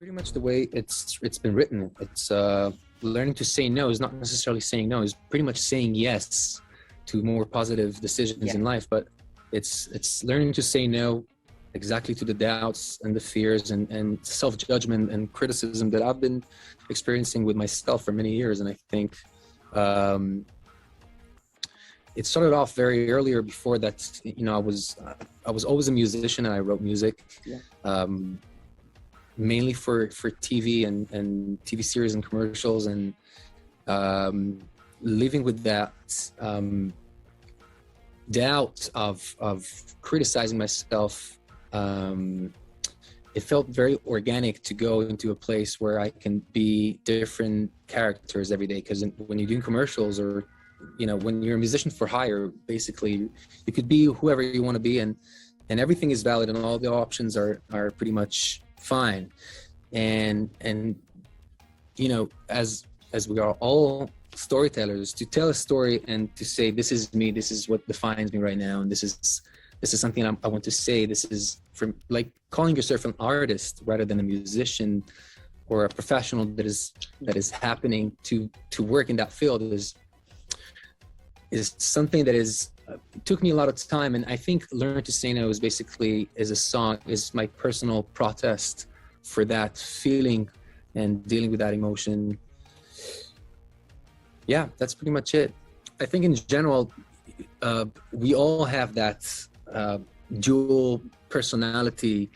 Pretty much the way it's been written. It's learning to say no is not necessarily saying no. Is pretty much saying yes to more positive decisions in life. But it's learning to say no exactly to the doubts and the fears and self-judgment and criticism that I've been experiencing with myself for many years. And I think it started off very earlier. Before that, I was always a musician and I wrote music. Mainly for TV and TV series and commercials, and living with that doubt of criticizing myself. It felt very organic to go into a place where I can be different characters every day, because when you're doing commercials, or when you're a musician for hire, basically you could be whoever you want to be, and everything is valid and all the options are pretty much fine. And as we are all storytellers, to tell a story and to say, this is me, this is what defines me right now, and this is something I want to say. This is from, like, calling yourself an artist rather than a musician or a professional that is happening to work in that field is something that it took me a lot of time. And I think Learn to Say No is a song, is my personal protest for that feeling and dealing with that emotion. Yeah, that's pretty much it. I think in general, we all have that dual personality.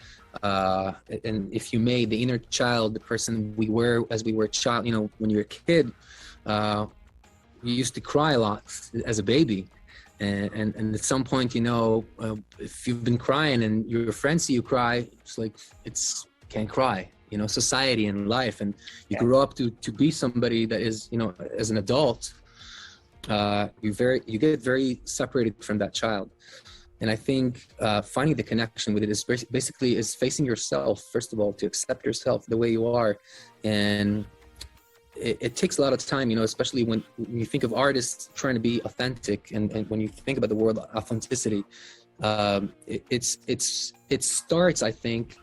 And if you may, the inner child, the person we were as we were a child, when you're a kid, you used to cry a lot as a baby. And at some point, if you've been crying and your friends see you cry, it's like, can't cry, society and life. And you grow up to be somebody that is, as an adult, you get very separated from that child. And I think finding the connection with it is basically facing yourself, first of all, to accept yourself the way you are. And it takes a lot of time, especially when you think of artists trying to be authentic, and when you think about the word authenticity, it starts, I think,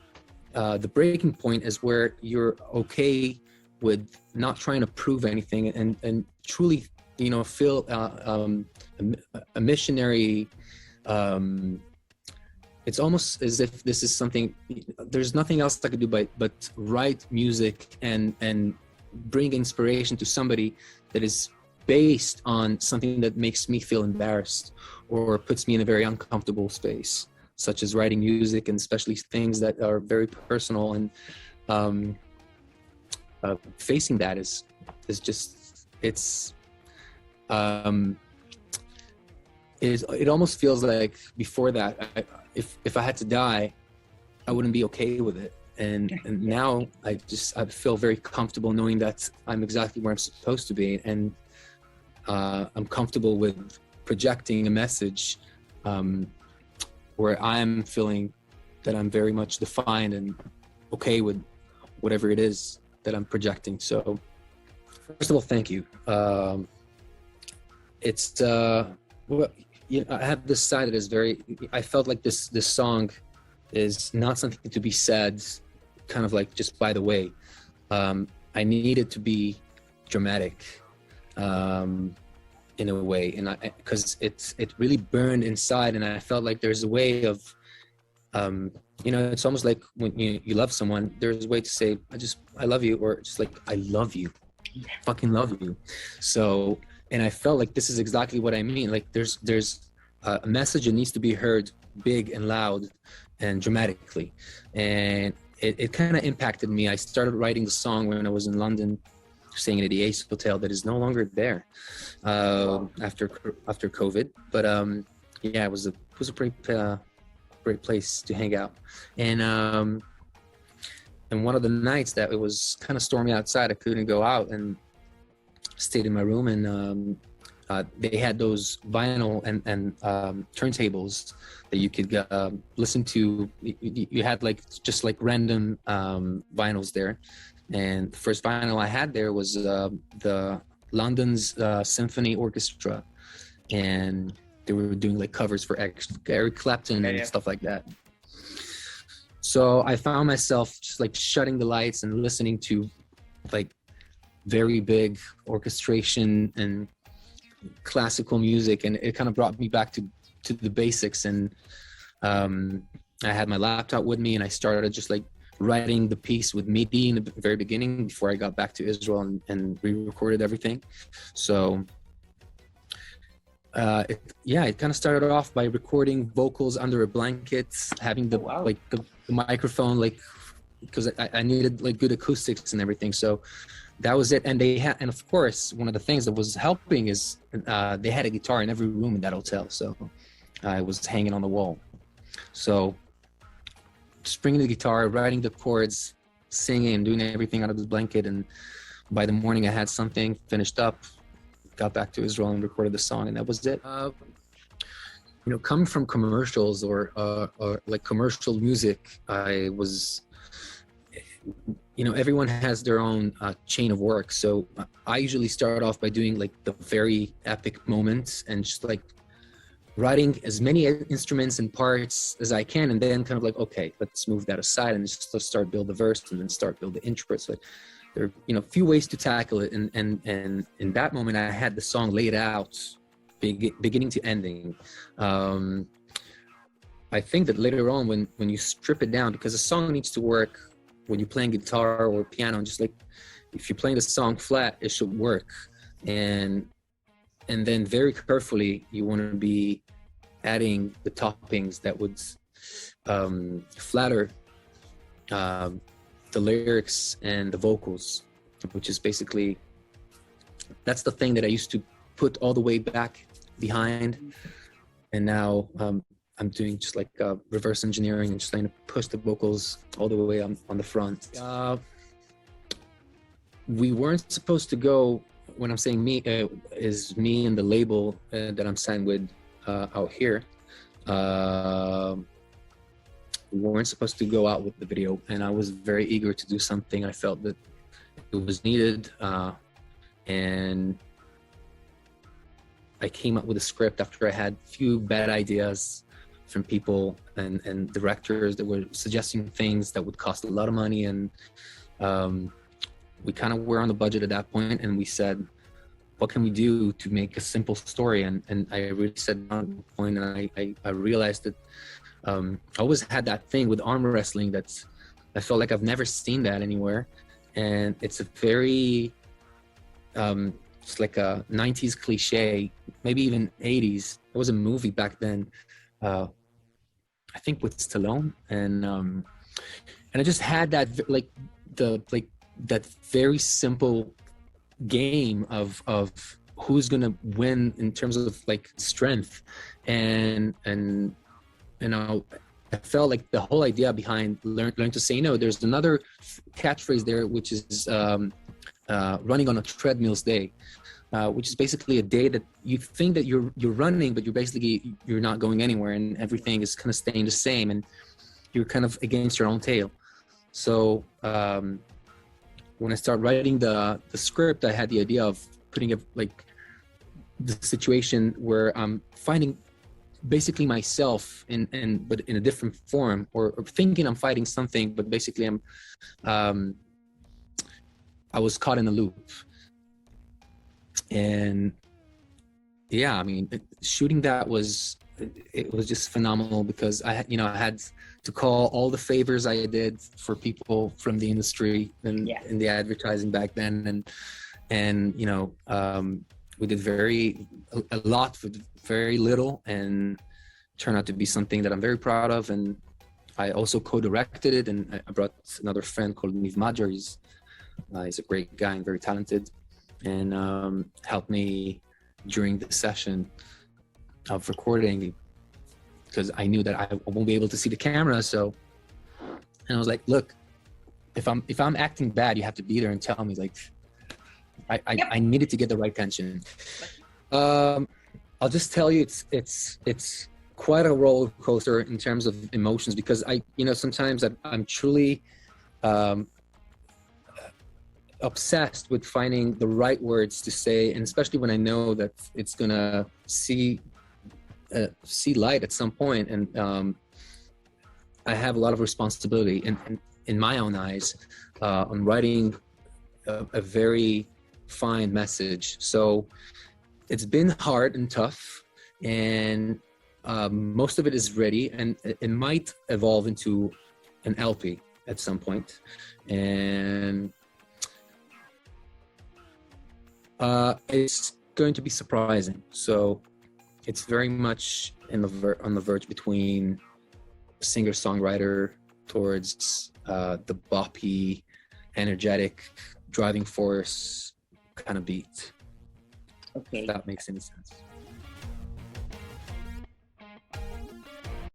the breaking point is where you're okay with not trying to prove anything, and truly, feel a missionary. It's almost as if this is something, there's nothing else I could do but write music and bring inspiration to somebody that is based on something that makes me feel embarrassed or puts me in a very uncomfortable space, such as writing music, and especially things that are very personal. And facing that is just, it almost feels like before that, if I had to die, I wouldn't be okay with it. And now I feel very comfortable knowing that I'm exactly where I'm supposed to be, and I'm comfortable with projecting a message where I'm feeling that I'm very much defined and okay with whatever it is that I'm projecting. So first of all, thank you. I have this side that is I felt like this song is not something to be said kind of like just by the way. I need it to be dramatic in a way, and because it really burned inside, and I felt like there's a way of it's almost like when you love someone, there's a way to say I love you, or just like I love you, fucking love you. So, and I felt like this is exactly what I mean. Like there's a message that needs to be heard big and loud and dramatically, and it kind of impacted me. I started writing the song when I was in London, staying at the Ace Hotel that is no longer there after COVID. But it was a great place to hang out. And one of the nights that it was kind of stormy outside, I couldn't go out, and stayed in my room, and they had those vinyl and turntables that you could listen to. You had just random vinyls there, and the first vinyl I had there was the London's Symphony Orchestra, and they were doing covers for Eric Clapton and stuff like that. So I found myself just like shutting the lights and listening to like very big orchestration and classical music, and it kind of brought me back to the basics. And I had my laptop with me, and I started just like writing the piece with MIDI in the very beginning before I got back to Israel and re-recorded everything. So it kind of started off by recording vocals under a blanket, having the like the microphone, like, because I needed like good acoustics and everything. So that was it. And they had, and of course, one of the things that was helping is they had a guitar in every room in that hotel. So I was hanging on the wall. So just bringing the guitar, writing the chords, singing, and doing everything out of this blanket. And by the morning, I had something finished up, got back to Israel and recorded the song, and that was it. Coming from commercials or like commercial music, I was, everyone has their own chain of work. So I usually start off by doing like the very epic moments and just like writing as many instruments and parts as I can, and then kind of like, okay, let's move that aside and just start build the verse and then start build the intro. So there are a few ways to tackle it, and in that moment I had the song laid out beginning to ending. I think that later on when you strip it down, because a song needs to work when you're playing guitar or piano, just like if you're playing the song flat, it should work. And then very carefully you want to be adding the toppings that would flatter the lyrics and the vocals, which is basically, that's the thing that I used to put all the way back behind, and now I'm doing just like reverse engineering and just trying to push the vocals all the way on the front. We weren't supposed to go, when I'm saying me, is me and the label that I'm signed with out here. We weren't supposed to go out with the video, and I was very eager to do something. I felt that it was needed, and I came up with a script after I had a few bad ideas from people and directors that were suggesting things that would cost a lot of money. And we kind of were on the budget at that point, and we said, what can we do to make a simple story? And I really said on the point, and I realized that I always had that thing with arm wrestling that's, I felt like I've never seen that anywhere. And it's a very, it's like a 90s cliche, maybe even 80s. There was a movie back then, I think with Stallone, and I just had that that very simple game of who's gonna win in terms of like strength, and I felt like the whole idea behind learn to say no. There's another catchphrase there, which is running on a treadmill's day, which is basically a day that you think that you're running, but you're not going anywhere, and everything is kind of staying the same, and you're kind of against your own tail. So when I started writing the script, I had the idea of putting it like the situation where I'm finding basically myself but in a different form, or thinking I'm fighting something, but basically I was caught in a loop. And yeah, I mean, shooting that was just phenomenal, because I had to call all the favors I did for people from the industry and in the advertising back then, and we did a lot with very little, and turned out to be something that I'm very proud of. And I also co-directed it, and I brought another friend called Niv Majer. He's a great guy and very talented, and helped me during the session of recording, because I knew that I won't be able to see the camera. So, and I was like, look, if I'm acting bad, you have to be there and tell me. Like, I needed to get the right tension. I'll just tell you, it's quite a roller coaster in terms of emotions, because sometimes I'm truly obsessed with finding the right words to say, and especially when I know that it's gonna see light at some point. And I have a lot of responsibility in my own eyes on writing a very fine message. So it's been hard and tough, and most of it is ready, and it might evolve into an LP at some point. And it's going to be surprising. So it's very much on the verge between singer-songwriter towards the boppy, energetic, driving force kind of beat. Okay. If that makes any sense.